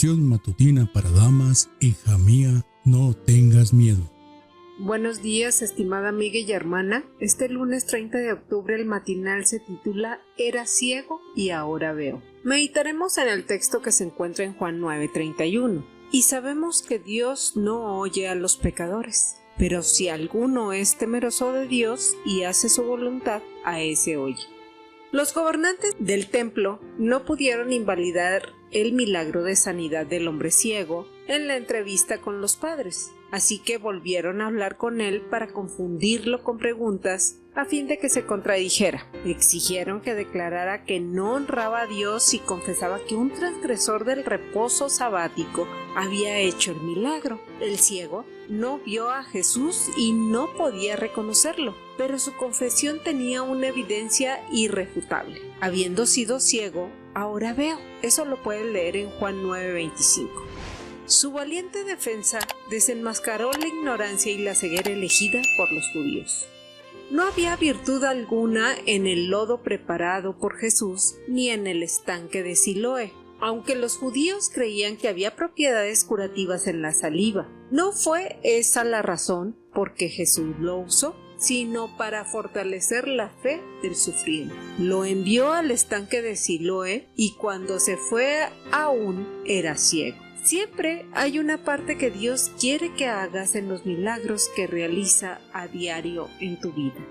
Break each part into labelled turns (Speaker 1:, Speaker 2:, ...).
Speaker 1: Devoción matutina para damas. Hija mía, no tengas miedo.
Speaker 2: Buenos días, estimada amiga y hermana. Este lunes 30 de octubre el matinal se titula Era ciego y ahora veo. Meditaremos en el texto que se encuentra en Juan 9:31. Y sabemos que Dios no oye a los pecadores, pero si alguno es temeroso de Dios y hace su voluntad, a ese oye. Los gobernantes del templo no pudieron invalidar el milagro de sanidad del hombre ciego en la entrevista con los padres, así que volvieron a hablar con él para confundirlo con preguntas a fin de que se contradijera. Exigieron que declarara que no honraba a Dios y confesaba que un transgresor del reposo sabático había hecho el milagro. El ciego no vio a Jesús y no podía reconocerlo, pero su confesión tenía una evidencia irrefutable. Habiendo sido ciego, ahora veo. Eso lo pueden leer en Juan 9:25. Su valiente defensa desenmascaró la ignorancia y la ceguera elegida por los judíos. No había virtud alguna en el lodo preparado por Jesús ni en el estanque de Siloé, aunque los judíos creían que había propiedades curativas en la saliva. No fue esa la razón por qué Jesús lo usó, sino para fortalecer la fe del sufriente. Lo envió al estanque de Siloé y cuando se fue aún era ciego. Siempre hay una parte que Dios quiere que hagas en los milagros que realiza a diario en tu vida.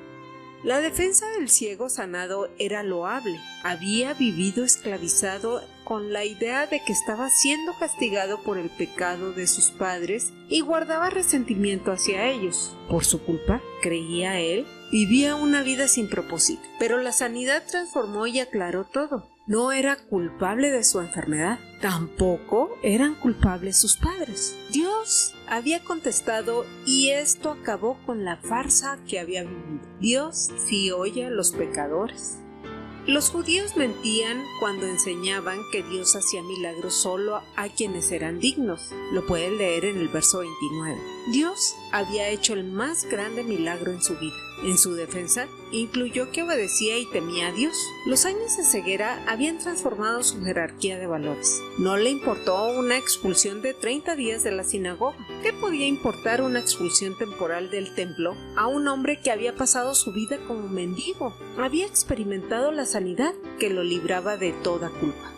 Speaker 2: La defensa del ciego sanado era loable. Había vivido esclavizado con la idea de que estaba siendo castigado por el pecado de sus padres y guardaba resentimiento hacia ellos. Por su culpa, creía él, vivía una vida sin propósito. Pero la sanidad transformó y aclaró todo. No era culpable de su enfermedad, tampoco eran culpables sus padres. Dios había contestado y esto acabó con la farsa que había vivido. Dios sí oye a los pecadores. Los judíos mentían cuando enseñaban que Dios hacía milagros solo a quienes eran dignos. Lo pueden leer en el verso 29. Dios había hecho el más grande milagro en su vida. En su defensa, incluyó que obedecía y temía a Dios. Los años de ceguera habían transformado su jerarquía de valores. No le importó una expulsión de 30 días de la sinagoga. ¿Qué podía importar una expulsión temporal del templo a un hombre que había pasado su vida como mendigo? Había experimentado la sanidad que lo libraba de toda culpa.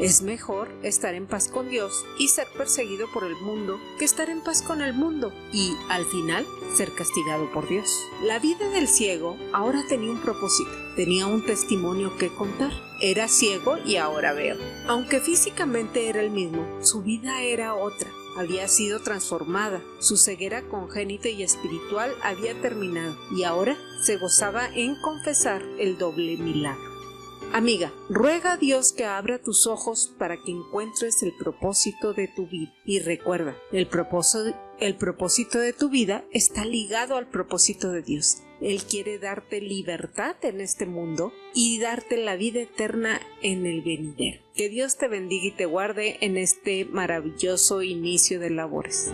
Speaker 2: Es mejor estar en paz con Dios y ser perseguido por el mundo que estar en paz con el mundo y, al final, ser castigado por Dios. La vida del ciego ahora tenía un propósito, tenía un testimonio que contar. Era ciego y ahora veo. Aunque físicamente era el mismo, su vida era otra. Había sido transformada, su ceguera congénita y espiritual había terminado y ahora se gozaba en confesar el doble milagro. Amiga, ruega a Dios que abra tus ojos para que encuentres el propósito de tu vida. Y recuerda, el propósito de tu vida está ligado al propósito de Dios. Él quiere darte libertad en este mundo y darte la vida eterna en el venidero. Que Dios te bendiga y te guarde en este maravilloso inicio de labores.